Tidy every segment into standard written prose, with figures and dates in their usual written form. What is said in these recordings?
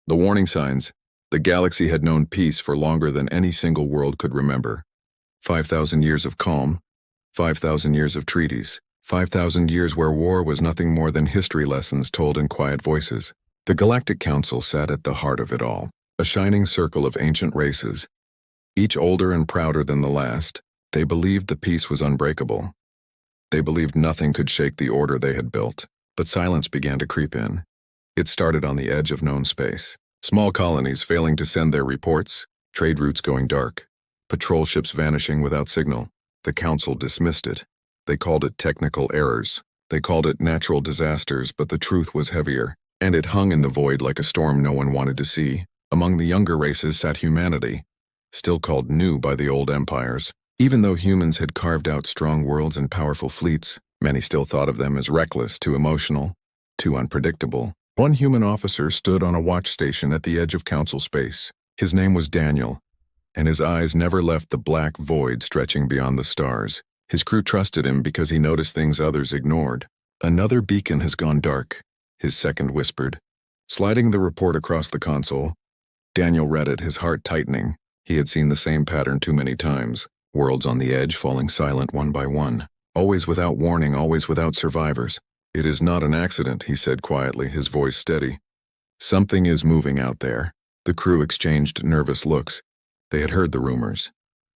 The warning signs. The galaxy had known peace for longer than any single world could remember. 5,000 years of calm, 5,000 years of treaties, 5,000 years where war was nothing more than history lessons told in quiet voices. The Galactic Council sat at the heart of it all, a shining circle of ancient races, each older and prouder than the last. They believed the peace was unbreakable. They believed nothing could shake the order they had built. But silence began to creep in. It started on the edge of known space. Small colonies failing to send their reports, trade routes going dark, patrol ships vanishing without signal. The Council dismissed it. They called it technical errors. They called it natural disasters, but the truth was heavier, and it hung in the void like a storm no one wanted to see. Among the younger races sat humanity, still called new by the old empires. Even though humans had carved out strong worlds and powerful fleets, many still thought of them as reckless, too emotional, too unpredictable. One human officer stood on a watch station at the edge of Council space. His name was Daniel, and his eyes never left the black void stretching beyond the stars. His crew trusted him because he noticed things others ignored. "Another beacon has gone dark," his second whispered. Sliding the report across the console, Daniel read it, his heart tightening. He had seen the same pattern too many times. Worlds on the edge falling silent one by one. Always without warning, always without survivors. "It is not an accident," he said quietly, his voice steady. "Something is moving out there." The crew exchanged nervous looks. They had heard the rumors.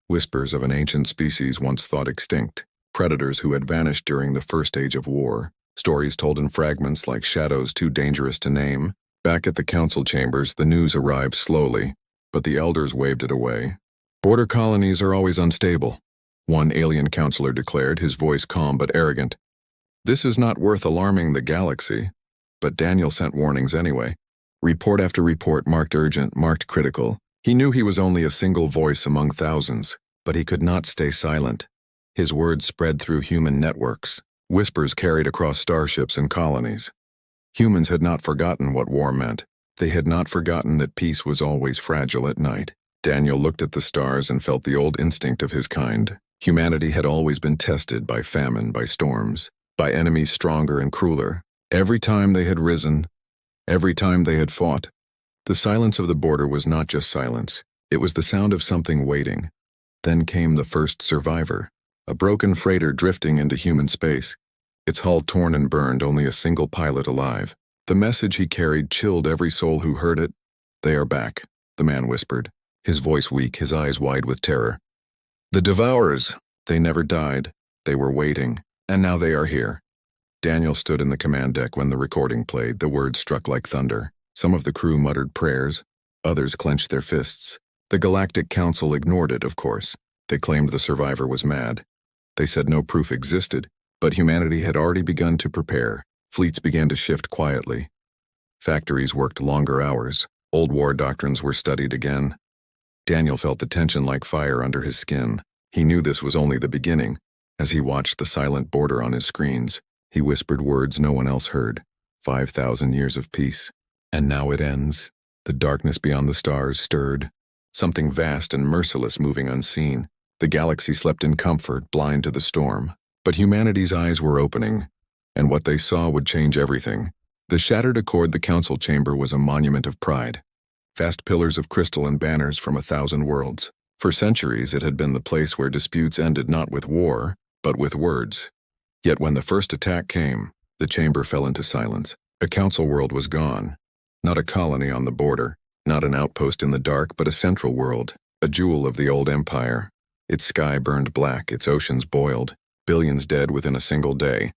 Whispers of an ancient species once thought extinct. Predators who had vanished during the first age of war. Stories told in fragments like shadows too dangerous to name. Back at the council chambers, the news arrived slowly, but the elders waved it away. "Border colonies are always unstable," one alien counselor declared, his voice calm but arrogant. "This is not worth alarming the galaxy." But Daniel sent warnings anyway. Report after report marked urgent, marked critical. He knew he was only a single voice among thousands, but he could not stay silent. His words spread through human networks. Whispers carried across starships and colonies. Humans had not forgotten what war meant. They had not forgotten that peace was always fragile at night. Daniel looked at the stars and felt the old instinct of his kind. Humanity had always been tested by famine, by storms, by enemies stronger and crueler. Every time they had risen, every time they had fought. The silence of the border was not just silence. It was the sound of something waiting. Then came the first survivor, a broken freighter drifting into human space. Its hull torn and burned, only a single pilot alive. The message he carried chilled every soul who heard it. "They are back," the man whispered, his voice weak, his eyes wide with terror. "The Devourers, they never died. They were waiting, and now they are here." Daniel stood in the command deck when the recording played. The words struck like thunder. Some of the crew muttered prayers. Others clenched their fists. The Galactic Council ignored it, of course. They claimed the survivor was mad. They said no proof existed, but humanity had already begun to prepare. Fleets began to shift quietly. Factories worked longer hours. Old war doctrines were studied again. Daniel felt the tension like fire under his skin. He knew this was only the beginning. As he watched the silent border on his screens, he whispered words no one else heard. 5,000 years of peace. And now it ends. The darkness beyond the stars stirred. Something vast and merciless moving unseen. The galaxy slept in comfort, blind to the storm. But humanity's eyes were opening, and what they saw would change everything. The shattered accord, the council chamber, was a monument of pride. Vast pillars of crystal and banners from 1,000 worlds. For centuries, it had been the place where disputes ended not with war, but with words. Yet when the first attack came, the chamber fell into silence. A council world was gone. Not a colony on the border, not an outpost in the dark, but a central world, a jewel of the old empire. Its sky burned black, its oceans boiled, billions dead within a single day.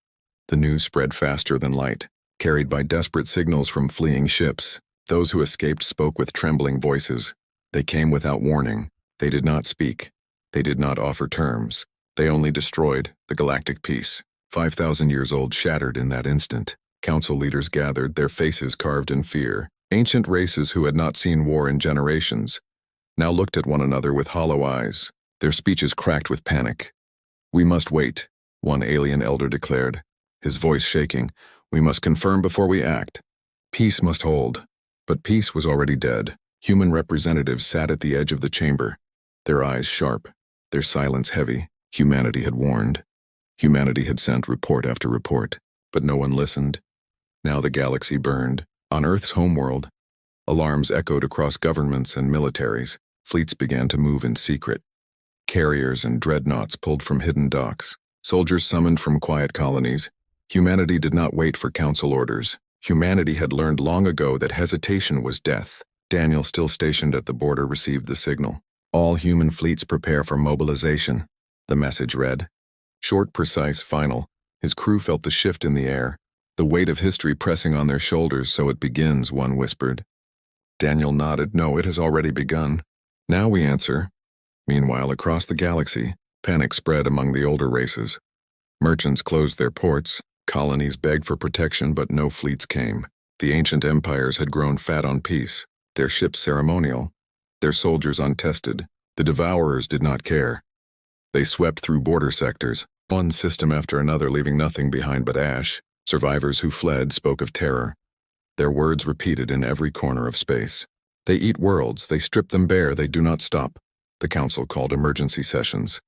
The news spread faster than light, carried by desperate signals from fleeing ships. Those who escaped spoke with trembling voices. They came without warning. They did not speak. They did not offer terms. They only destroyed the galactic peace. 5,000 years old, shattered in that instant. Council leaders gathered, their faces carved in fear. Ancient races who had not seen war in generations now looked at one another with hollow eyes, their speeches cracked with panic. "We must wait," one alien elder declared, his voice shaking. "We must confirm before we act. Peace must hold." But peace was already dead. Human representatives sat at the edge of the chamber, their eyes sharp, their silence heavy. Humanity had warned. Humanity had sent report after report, but no one listened. Now the galaxy burned. On Earth's homeworld, Alarms echoed across governments and militaries. Fleets began to move in secret. Carriers and dreadnoughts pulled from hidden docks. Soldiers summoned from quiet colonies. Humanity did not wait for council orders. Humanity had learned long ago that hesitation was death. Daniel, still stationed at the border, received the signal. All human fleets prepare for mobilization, the message read. Short, precise, final. His crew felt the shift in the air, the weight of history pressing on their shoulders. So it begins, one whispered. Daniel nodded. No, it has already begun. Now we answer. Meanwhile, across the galaxy, panic spread among the older races. Merchants closed their ports. Colonies begged for protection, but no fleets came. The ancient empires had grown fat on peace, their ships ceremonial, their soldiers untested. The devourers did not care. They swept through border sectors, one system after another, leaving nothing behind but ash. Survivors who fled spoke of terror, their words repeated in every corner of space. They eat worlds, they strip them bare, they do not stop. The council called emergency sessions.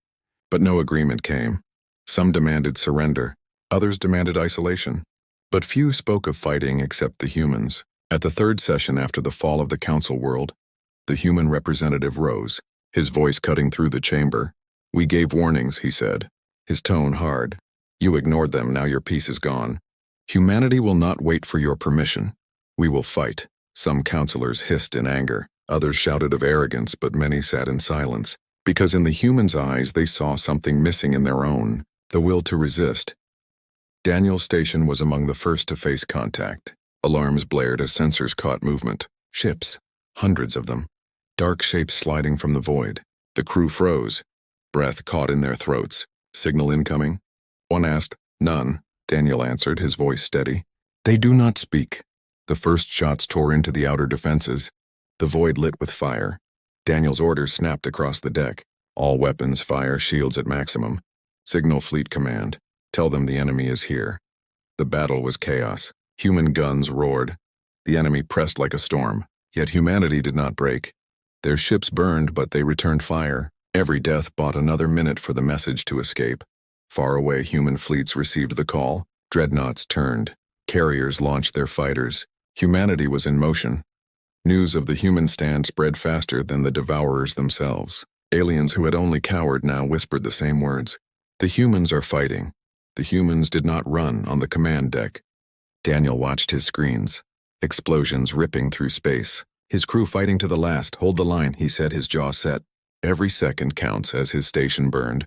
But no agreement came. Some demanded surrender, others demanded isolation. But few spoke of fighting except the humans. At the third session after the fall of the council world, the human representative rose, his voice cutting through the chamber. We gave warnings, he said, his tone hard. You ignored them, now your peace is gone. Humanity will not wait for your permission. We will fight. Some councillors hissed in anger, others shouted of arrogance, but many sat in silence, because in the humans' eyes they saw something missing in their own, the will to resist. Daniel's station was among the first to face contact. Alarms blared as sensors caught movement. Ships, hundreds of them, dark shapes sliding from the void. The crew froze, breath caught in their throats. Signal incoming? One asked. None, Daniel answered, his voice steady. They do not speak. The first shots tore into the outer defenses. The void lit with fire. Daniel's orders snapped across the deck. All weapons fire, shields at maximum. Signal Fleet Command. Tell them the enemy is here. The battle was chaos. Human guns roared. The enemy pressed like a storm. Yet humanity did not break. Their ships burned, but they returned fire. Every death bought another minute for the message to escape. Far away, human fleets received the call. Dreadnoughts turned. Carriers launched their fighters. Humanity was in motion. News of the human stand spread faster than the devourers themselves. Aliens who had only cowered now whispered the same words. The humans are fighting. The humans did not run on the command deck. Daniel watched his screens. Explosions ripping through space. His crew fighting to the last. Hold the line, he said, his jaw set. Every second counts as his station burned.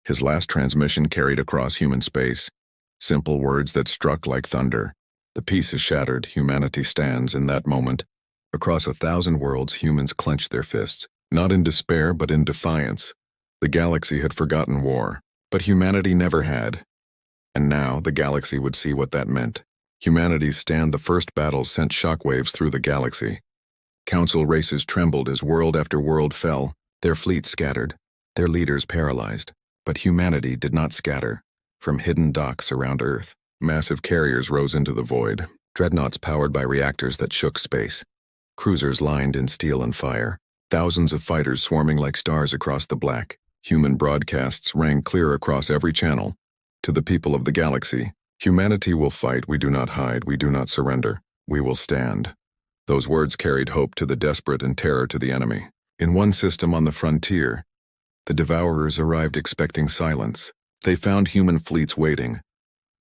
His last transmission carried across human space. Simple words that struck like thunder. The peace is shattered, humanity stands in that moment. Across 1,000 worlds, humans clenched their fists, not in despair but in defiance. The galaxy had forgotten war, but humanity never had. And now the galaxy would see what that meant. Humanity's stand, the first battle, sent shockwaves through the galaxy. Council races trembled as world after world fell, their fleets scattered, their leaders paralyzed. But humanity did not scatter. From hidden docks around Earth, massive carriers rose into the void, dreadnoughts powered by reactors that shook space. Cruisers lined in steel and fire, thousands of fighters swarming like stars across the black. Human broadcasts rang clear across every channel. To the people of the galaxy, humanity will fight, we do not hide, we do not surrender, we will stand. Those words carried hope to the desperate and terror to the enemy. In one system on the frontier, the devourers arrived expecting silence. They found human fleets waiting.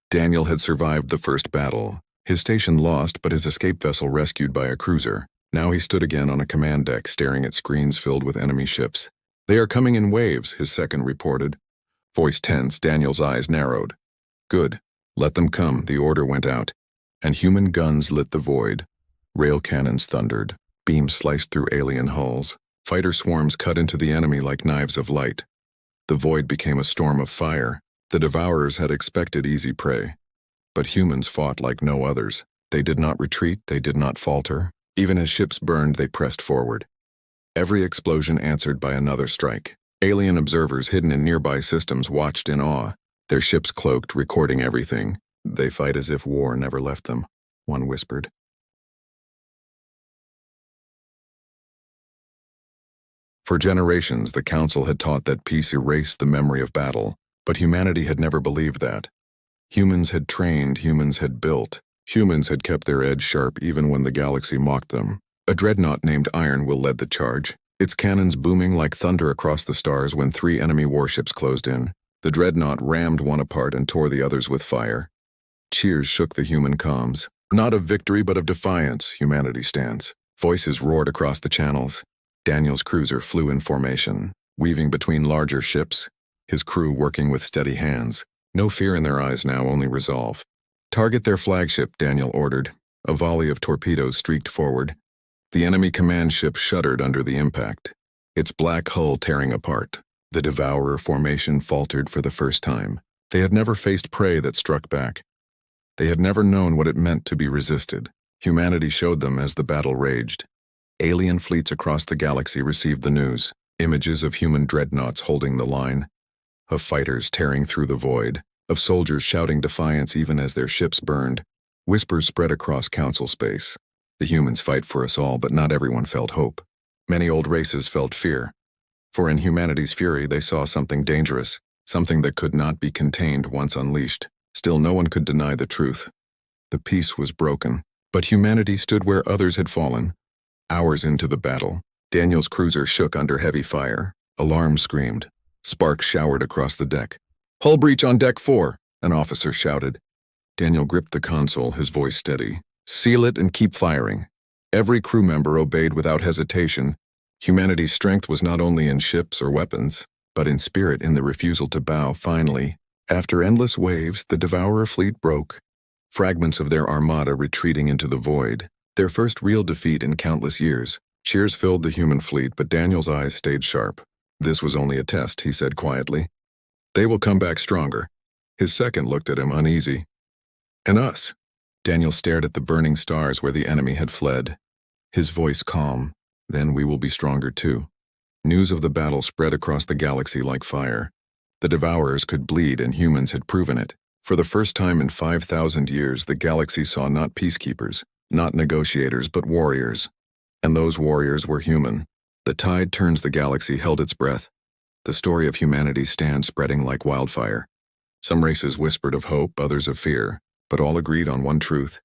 Daniel had survived the first battle, his station lost but his escape vessel rescued by a cruiser. Now he stood again on a command deck staring at screens filled with enemy ships. They are coming in waves, his second reported. Voice tense, Daniel's eyes narrowed. Good. Let them come, the order went out. And human guns lit the void. Rail cannons thundered. Beams sliced through alien hulls. Fighter swarms cut into the enemy like knives of light. The void became a storm of fire. The devourers had expected easy prey. But humans fought like no others. They did not retreat, they did not falter. Even as ships burned, they pressed forward. Every explosion answered by another strike. Alien observers hidden in nearby systems watched in awe. Their ships cloaked, recording everything. They fight as if war never left them, one whispered. For generations, the Council had taught that peace erased the memory of battle, but humanity had never believed that. Humans had trained, humans had built, humans had kept their edge sharp even when the galaxy mocked them. A dreadnought named Iron Will led the charge, its cannons booming like thunder across the stars when 3 enemy warships closed in. The dreadnought rammed one apart and tore the others with fire. Cheers shook the human comms. Not of victory but of defiance, humanity stands. Voices roared across the channels. Daniel's cruiser flew in formation, weaving between larger ships, his crew working with steady hands. No fear in their eyes now, only resolve. Target their flagship, Daniel ordered. A volley of torpedoes streaked forward. The enemy command ship shuddered under the impact, its black hull tearing apart. The Devourer formation faltered for the first time. They had never faced prey that struck back. They had never known what it meant to be resisted. Humanity showed them as the battle raged. Alien fleets across the galaxy received the news. Images of human dreadnoughts holding the line, of fighters tearing through the void, of soldiers shouting defiance even as their ships burned. Whispers spread across council space. The humans fight for us all, but not everyone felt hope. Many old races felt fear. For in humanity's fury they saw something dangerous, something that could not be contained once unleashed. Still no one could deny the truth. The peace was broken, but humanity stood where others had fallen. Hours into the battle, Daniel's cruiser shook under heavy fire. Alarms screamed. Sparks showered across the deck. "Hull breach on deck 4, an officer shouted. Daniel gripped the console, his voice steady. "Seal it and keep firing." Every crew member obeyed without hesitation. Humanity's strength was not only in ships or weapons, but in spirit, in the refusal to bow. Finally, after endless waves, the Devourer fleet broke. Fragments of their armada retreating into the void. Their first real defeat in countless years. Cheers filled the human fleet, but Daniel's eyes stayed sharp. "This was only a test," he said quietly. "They will come back stronger." His second looked at him, uneasy. "And us?" Daniel stared at the burning stars where the enemy had fled. His voice calm. "Then we will be stronger too." News of the battle spread across the galaxy like fire. The Devourers could bleed, and humans had proven it. For the first time in 5,000 years, the galaxy saw not peacekeepers, not negotiators, but warriors. And those warriors were human. The tide turns the galaxy held its breath. The story of humanity stands spreading like wildfire. Some races whispered of hope, others of fear, but all agreed on one truth.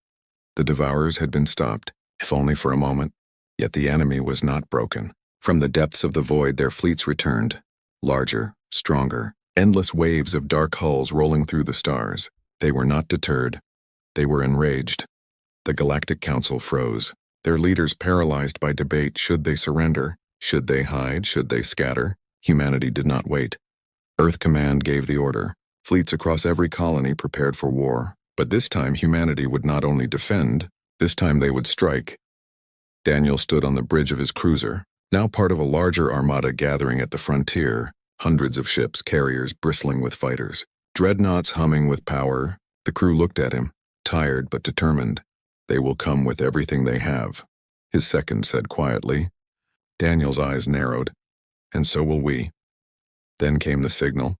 The Devourers had been stopped, if only for a moment. Yet the enemy was not broken. From the depths of the void their fleets returned. Larger, stronger, endless waves of dark hulls rolling through the stars. They were not deterred. They were enraged. The Galactic Council froze, their leaders paralyzed by debate. Should they surrender? Should they hide? Should they scatter? Humanity did not wait. Earth Command gave the order. Fleets across every colony prepared for war. But this time humanity would not only defend, this time they would strike. Daniel stood on the bridge of his cruiser, now part of a larger armada gathering at the frontier. Hundreds of ships, carriers bristling with fighters, dreadnoughts humming with power. The crew looked at him, tired but determined. "They will come with everything they have," his second said quietly. Daniel's eyes narrowed. "And so will we." Then came the signal.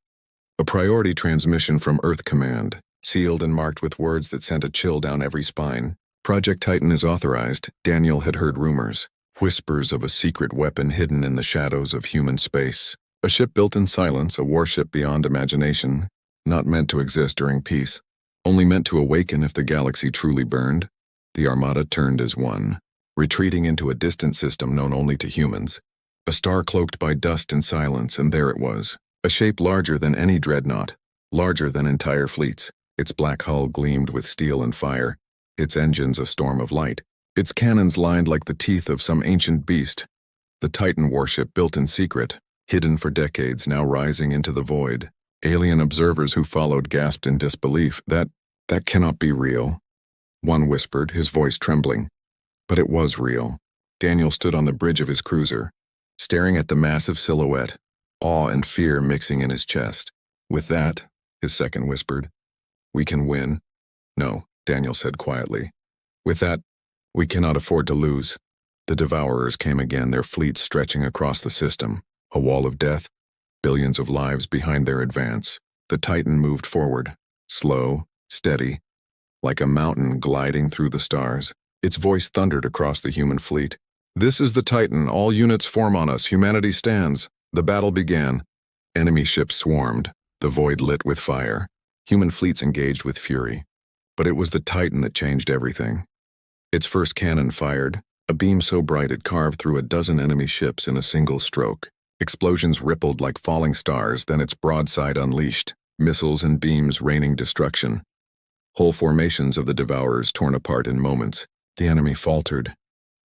A priority transmission from Earth Command, sealed and marked with words that sent a chill down every spine. "Project Titan is authorized." Daniel had heard rumors, whispers of a secret weapon hidden in the shadows of human space. A ship built in silence, a warship beyond imagination, not meant to exist during peace, only meant to awaken if the galaxy truly burned. The armada turned as one, retreating into a distant system known only to humans. A star cloaked by dust and silence, and there it was, a shape larger than any dreadnought, larger than entire fleets. Its black hull gleamed with steel and fire, its engines a storm of light, its cannons lined like the teeth of some ancient beast. The Titan warship built in secret, hidden for decades, now rising into the void. Alien observers who followed gasped in disbelief. That cannot be real," one whispered, his voice trembling. But it was real. Daniel stood on the bridge of his cruiser, staring at the massive silhouette, awe and fear mixing in his chest. "With that," his second whispered, "we can win." "No," Daniel said quietly. "With that, we cannot afford to lose." The Devourers came again, their fleets stretching across the system. A wall of death, billions of lives behind their advance. The Titan moved forward, slow, steady, like a mountain gliding through the stars. Its voice thundered across the human fleet. "This is the Titan. All units form on us. Humanity stands." The battle began. Enemy ships swarmed, the void lit with fire. Human fleets engaged with fury. But it was the Titan that changed everything. Its first cannon fired, A beam so bright it carved through a dozen enemy ships in a single stroke. Explosions rippled like falling stars, then its broadside unleashed, missiles and beams raining destruction. Whole formations of the Devourers torn apart in moments. The enemy faltered.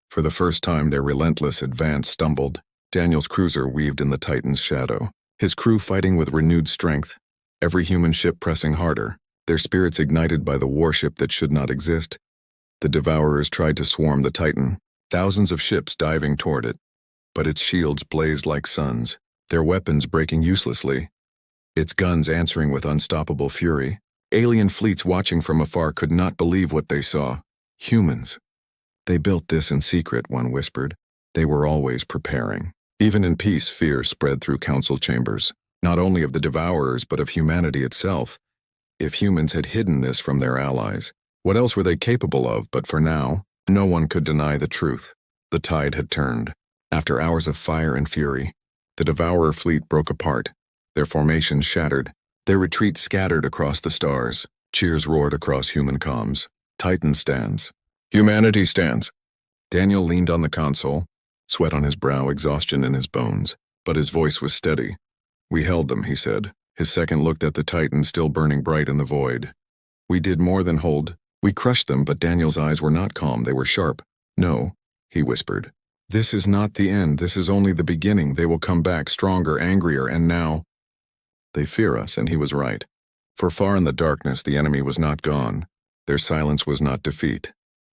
For the first time, their relentless advance stumbled. Daniel's cruiser weaved in the Titan's shadow, his crew fighting with renewed strength, every human ship pressing harder, their spirits ignited by the warship that should not exist. The Devourers tried to swarm the Titan, thousands of ships diving toward it, but its shields blazed like suns, their weapons breaking uselessly, its guns answering with unstoppable fury. Alien fleets watching from afar could not believe what they saw. Humans. They built this in secret, one whispered. They were always preparing. Even in peace, fear spread through council chambers, not only of the Devourers but of humanity itself. If humans had hidden this from their allies, what else were they capable of? But for now, no one could deny the truth. The tide had turned. After hours of fire and fury, the Devourer fleet broke apart, their formations shattered, their retreat scattered across the stars. Cheers roared across human comms. Titan stands. Humanity stands. Daniel leaned on the console, sweat on his brow, exhaustion in his bones, but his voice was steady. We held them, he said. His second looked at the Titan still burning bright in the void. We did more than hold. We crushed them, but Daniel's eyes were not calm, they were sharp. No, he whispered. This is not the end, this is only the beginning. They will come back stronger, angrier, and now... They fear us, and he was right. For far in the darkness, the enemy was not gone. Their silence was not defeat.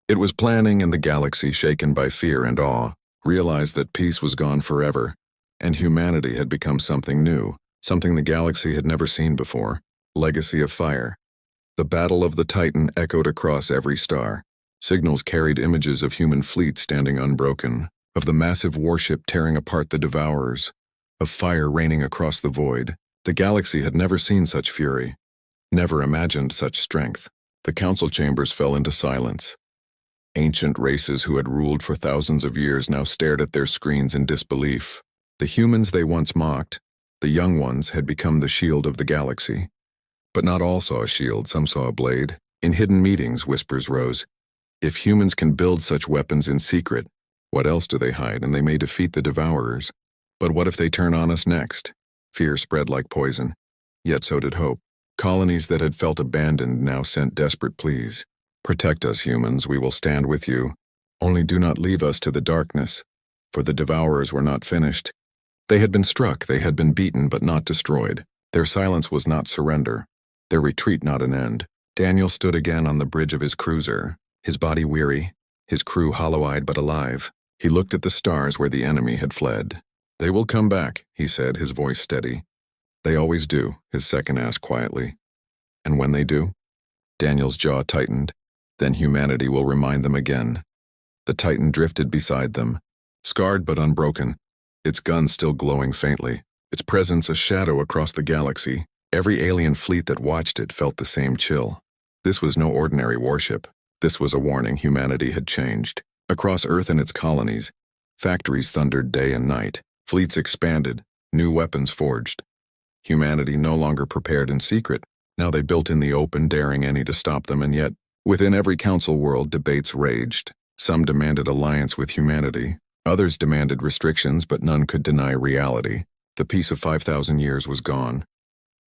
It was planning, and the galaxy, shaken by fear and awe, realized that peace was gone forever, and humanity had become something new, something the galaxy had never seen before. Legacy of fire. The battle of the Titan echoed across every star. Signals carried images of human fleets standing unbroken, of the massive warship tearing apart the Devourers, of fire raining across the void. The galaxy had never seen such fury, never imagined such strength. The council chambers fell into silence. Ancient races who had ruled for thousands of years now stared at their screens in disbelief. The humans they once mocked, the young ones, had become the shield of the galaxy. But not all saw a shield, some saw a blade. In hidden meetings, whispers rose. If humans can build such weapons in secret, what else do they hide? And they may defeat the Devourers. But what if they turn on us next? Fear spread like poison, yet so did hope. Colonies that had felt abandoned now sent desperate pleas. Protect us, humans, we will stand with you. Only do not leave us to the darkness, for the Devourers were not finished. They had been struck, they had been beaten, but not destroyed. Their silence was not surrender, their retreat not an end. Daniel stood again on the bridge of his cruiser, his body weary, his crew hollow-eyed but alive. He looked at the stars where the enemy had fled. They will come back, he said, his voice steady. They always do, his second asked quietly. And when they do? Daniel's jaw tightened. Then humanity will remind them again. The Titan drifted beside them, scarred but unbroken, its guns still glowing faintly, its presence a shadow across the galaxy. Every alien fleet that watched it felt the same chill. This was no ordinary warship. This was a warning humanity had changed. Across Earth and its colonies, factories thundered day and night. Fleets expanded, new weapons forged. Humanity no longer prepared in secret. Now they built in the open, daring any to stop them, and yet, within every council world, debates raged. Some demanded alliance with humanity. Others demanded restrictions, but none could deny reality. The peace of 5,000 years was gone.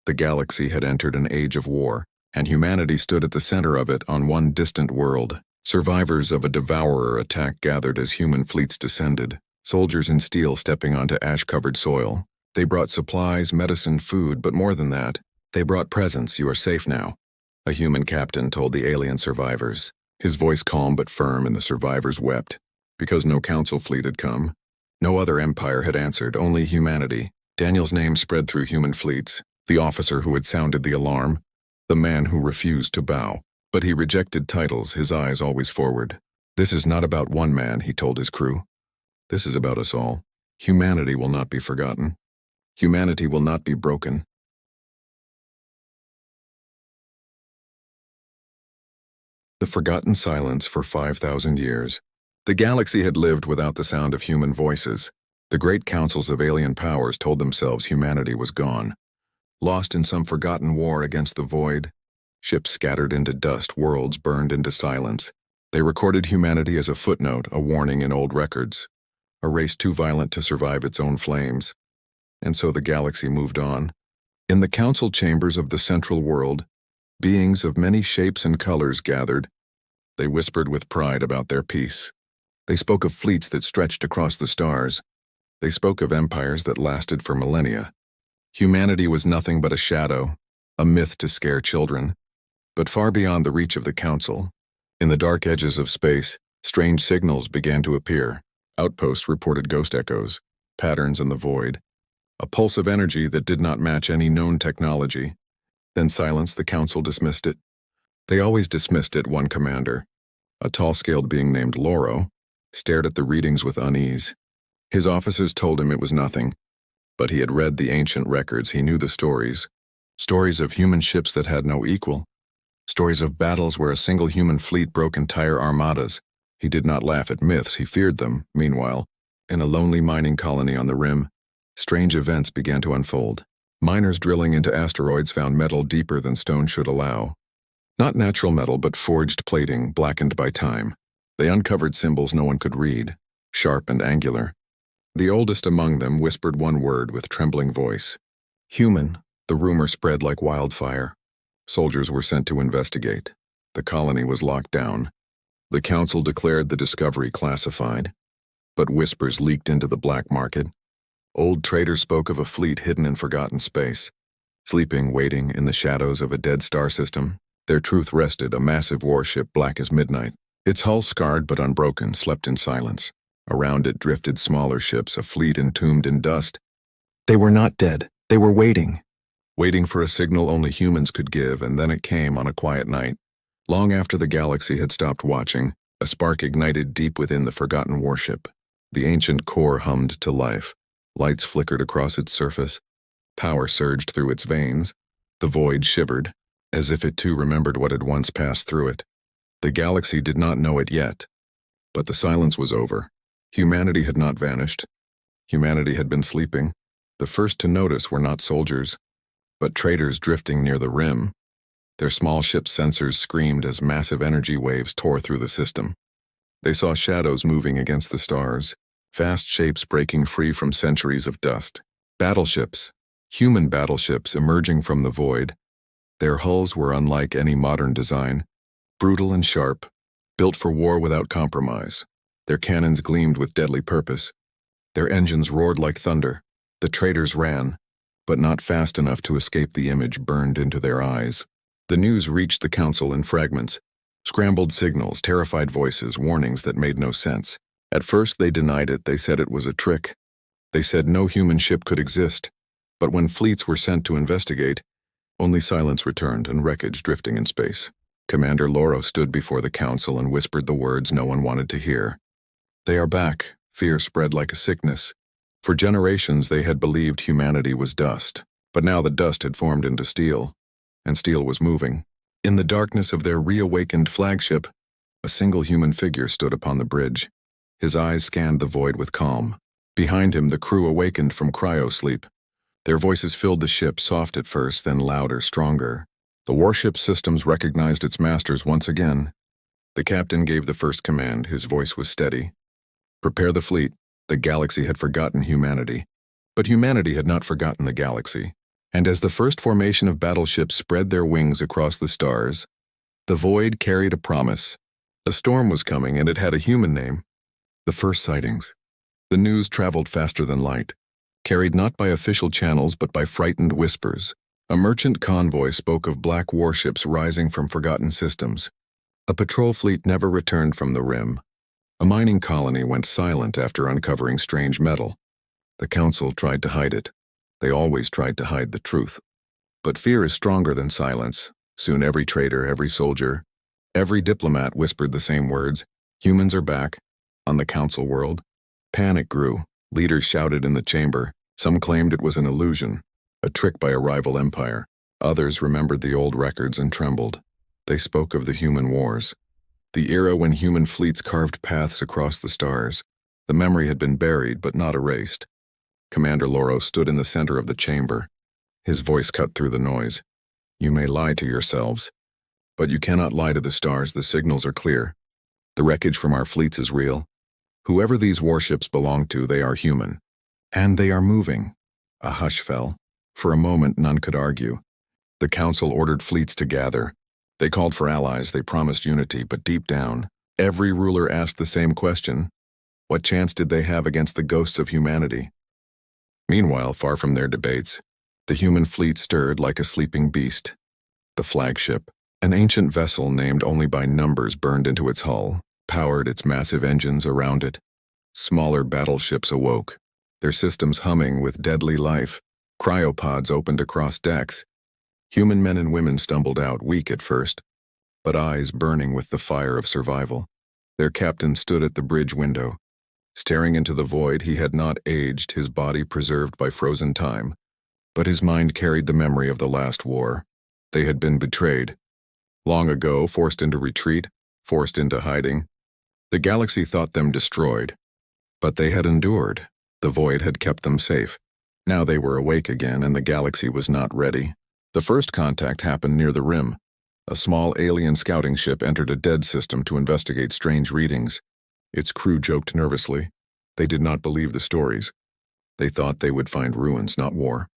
The galaxy had entered an age of war, and humanity stood at the center of it on one distant world. Survivors of a devourer attack gathered as human fleets descended, soldiers in steel stepping onto ash-covered soil. They brought supplies, medicine, food, but more than that, they brought presents. You are safe now, a human captain told the alien survivors, his voice calm but firm, and the survivors wept, because no council fleet had come. No other empire had answered, only humanity. Daniel's name spread through human fleets, the officer who had sounded the alarm, the man who refused to bow. But he rejected titles, his eyes always forward. This is not about one man, he told his crew. This is about us all. Humanity will not be forgotten. Humanity will not be broken. The forgotten silence for 5,000 years. The galaxy had lived without the sound of human voices. The great councils of alien powers told themselves humanity was gone. Lost in some forgotten war against the void, ships scattered into dust, worlds burned into silence. They recorded humanity as a footnote, a warning in old records, a race too violent to survive its own flames. And so the galaxy moved on. In the council chambers of the central world, beings of many shapes and colors gathered. They whispered with pride about their peace. They spoke of fleets that stretched across the stars. They spoke of empires that lasted for millennia. Humanity was nothing but a shadow, a myth to scare children. But far beyond the reach of the council, in the dark edges of space, strange signals began to appear. Outposts reported ghost echoes, patterns in the void, a pulse of energy that did not match any known technology. Then silence, the council dismissed it. They always dismissed it, one commander, a tall-scaled being named Loro, stared at the readings with unease. His officers told him it was nothing, but he had read the ancient records. He knew the stories. Stories of human ships that had no equal. Stories of battles where a single human fleet broke entire armadas. He did not laugh at myths, he feared them. Meanwhile, in a lonely mining colony on the rim, strange events began to unfold. Miners drilling into asteroids found metal deeper than stone should allow. Not natural metal, but forged plating, blackened by time. They uncovered symbols no one could read, sharp and angular. The oldest among them whispered one word with trembling voice. Human. The rumor spread like wildfire. Soldiers were sent to investigate. The colony was locked down. The council declared the discovery classified. But whispers leaked into the black market. Old traders spoke of a fleet hidden in forgotten space, sleeping, waiting in the shadows of a dead star system. Their truth rested, a massive warship black as midnight. Its hull scarred but unbroken, slept in silence. Around it drifted smaller ships, a fleet entombed in dust. They were not dead. They were waiting. Waiting for a signal only humans could give, and then it came on a quiet night. Long after the galaxy had stopped watching, a spark ignited deep within the forgotten warship. The ancient core hummed to life. Lights flickered across its surface. Power surged through its veins. The void shivered, as if it too remembered what had once passed through it. The galaxy did not know it yet. But the silence was over. Humanity had not vanished. Humanity had been sleeping. The first to notice were not soldiers, but traders drifting near the rim. Their small ship's sensors screamed as massive energy waves tore through the system. They saw shadows moving against the stars, vast shapes breaking free from centuries of dust. Battleships, human battleships emerging from the void. Their hulls were unlike any modern design, brutal and sharp, built for war without compromise. Their cannons gleamed with deadly purpose. Their engines roared like thunder. The traders ran, but not fast enough to escape the image burned into their eyes. The news reached the council in fragments, scrambled signals, terrified voices, warnings that made no sense. At first they denied it. They said it was a trick. They said no human ship could exist. But when fleets were sent to investigate, only silence returned and wreckage drifting in space. Commander Loro stood before the council and whispered the words no one wanted to hear. They are back. Fear spread like a sickness. For generations they had believed humanity was dust, but now the dust had formed into steel, and steel was moving. In the darkness of their reawakened flagship, a single human figure stood upon the bridge. His eyes scanned the void with calm. Behind him, the crew awakened from cryo-sleep. Their voices filled the ship, soft at first, then louder, stronger. The warship's systems recognized its masters once again. The captain gave the first command. His voice was steady. Prepare the fleet. The galaxy had forgotten humanity. But humanity had not forgotten the galaxy. And as the first formation of battleships spread their wings across the stars, the void carried a promise. A storm was coming, and it had a human name. The first sightings. The news traveled faster than light, carried not by official channels but by frightened whispers. A merchant convoy spoke of black warships rising from forgotten systems. A patrol fleet never returned from the rim. A mining colony went silent after uncovering strange metal. The council tried to hide it. They always tried to hide the truth. But fear is stronger than silence. Soon every trader, every soldier, every diplomat whispered the same words. Humans are back. On the council world, panic grew. Leaders shouted in the chamber. Some claimed it was an illusion, a trick by a rival empire. Others remembered the old records and trembled. They spoke of the human wars, the era when human fleets carved paths across the stars. The memory had been buried but not erased. Commander Loro stood in the center of the chamber. His voice cut through the noise. You may lie to yourselves, but you cannot lie to the stars. The signals are clear. The wreckage from our fleets is real. Whoever these warships belong to, they are human. And they are moving. A hush fell. For a moment, none could argue. The council ordered fleets to gather. They called for allies, they promised unity, but deep down, every ruler asked the same question. What chance did they have against the ghosts of humanity? Meanwhile, far from their debates, the human fleet stirred like a sleeping beast. The flagship, an ancient vessel named only by numbers burned into its hull, powered its massive engines around it. Smaller battleships awoke, their systems humming with deadly life. Cryopods opened across decks. Human men and women stumbled out, weak at first, but eyes burning with the fire of survival. Their captain stood at the bridge window. Staring into the void, he had not aged, his body preserved by frozen time, but his mind carried the memory of the last war. They had been betrayed. Long ago, forced into retreat, forced into hiding. The galaxy thought them destroyed, but they had endured. The void had kept them safe. Now they were awake again, and the galaxy was not ready. The first contact happened near the rim. A small alien scouting ship entered a dead system to investigate strange readings. Its crew joked nervously. They did not believe the stories. They thought they would find ruins, not war.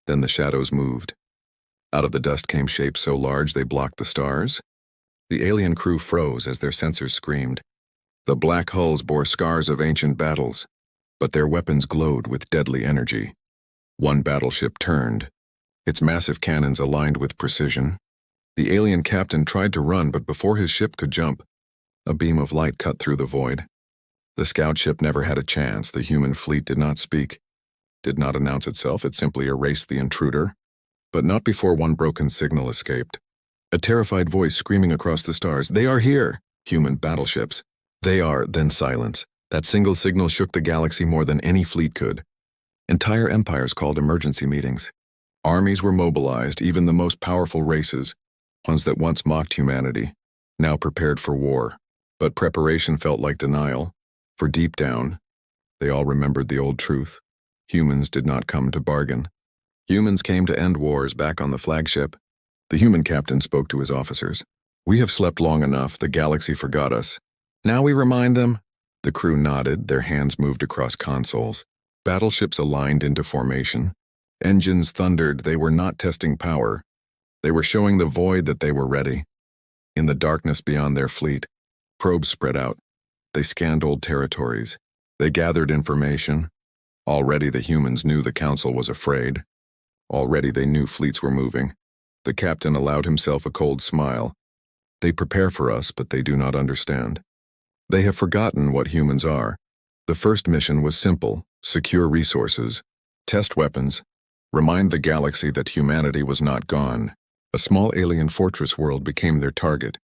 Then the shadows moved. Out of the dust came shapes so large they blocked the stars. The alien crew froze as their sensors screamed. The black hulls bore scars of ancient battles, but their weapons glowed with deadly energy. One battleship turned, its massive cannons aligned with precision. The alien captain tried to run, but before his ship could jump, a beam of light cut through the void. The scout ship never had a chance. The human fleet did not speak, did not announce itself. It simply erased the intruder. But not before one broken signal escaped. A terrified voice screaming across the stars, "They are here!" Human battleships. They are, then silence. That single signal shook the galaxy more than any fleet could. Entire empires called emergency meetings. Armies were mobilized, even the most powerful races, ones that once mocked humanity, now prepared for war. But preparation felt like denial, for deep down, they all remembered the old truth. Humans did not come to bargain. Humans came to end wars. Back on the flagship, the human captain spoke to his officers. "We have slept long enough, the galaxy forgot us. Now we remind them." The crew nodded, their hands moved across consoles. Battleships aligned into formation. Engines thundered. They were not testing power. They were showing the void that they were ready. In the darkness beyond their fleet, probes spread out. They scanned old territories. They gathered information. Already the humans knew the council was afraid. Already they knew fleets were moving. The captain allowed himself a cold smile. They prepare for us, but they do not understand. They have forgotten what humans are. The first mission was simple: secure resources, test weapons, remind the galaxy that humanity was not gone. A small alien fortress world became their target.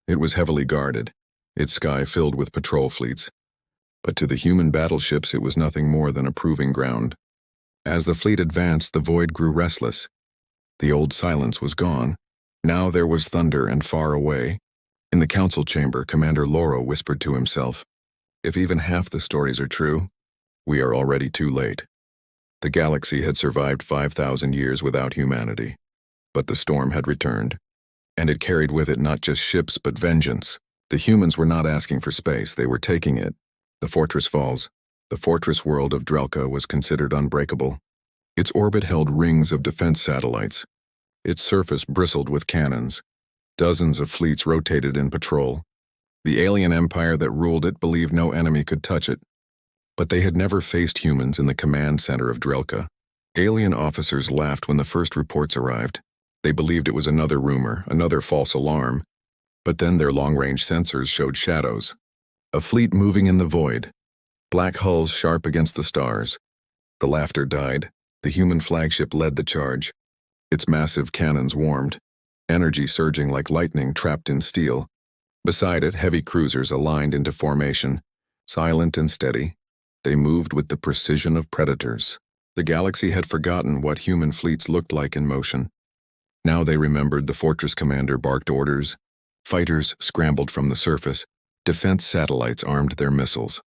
It was heavily guarded, its sky filled with patrol fleets. But to the human battleships it was nothing more than a proving ground. As the fleet advanced, the void grew restless. The old silence was gone. Now there was thunder, and far away, in the council chamber, Commander Loro whispered to himself, "If even half the stories are true, we are already too late." The galaxy had survived 5,000 years without humanity. But the storm had returned, and it carried with it not just ships but vengeance. The humans were not asking for space, they were taking it. The fortress falls. The fortress world of Drelka was considered unbreakable. Its orbit held rings of defense satellites. Its surface bristled with cannons. Dozens of fleets rotated in patrol. The alien empire that ruled it believed no enemy could touch it. But they had never faced humans in the command center of Drelka. Alien officers laughed when the first reports arrived. They believed it was another rumor, another false alarm. But then their long-range sensors showed shadows. A fleet moving in the void. Black hulls sharp against the stars. The laughter died. The human flagship led the charge. Its massive cannons warmed, energy surging like lightning trapped in steel. Beside it, heavy cruisers aligned into formation, silent and steady. They moved with the precision of predators. The galaxy had forgotten what human fleets looked like in motion. Now they remembered. The fortress commander barked orders. Fighters scrambled from the surface. Defense satellites armed their missiles.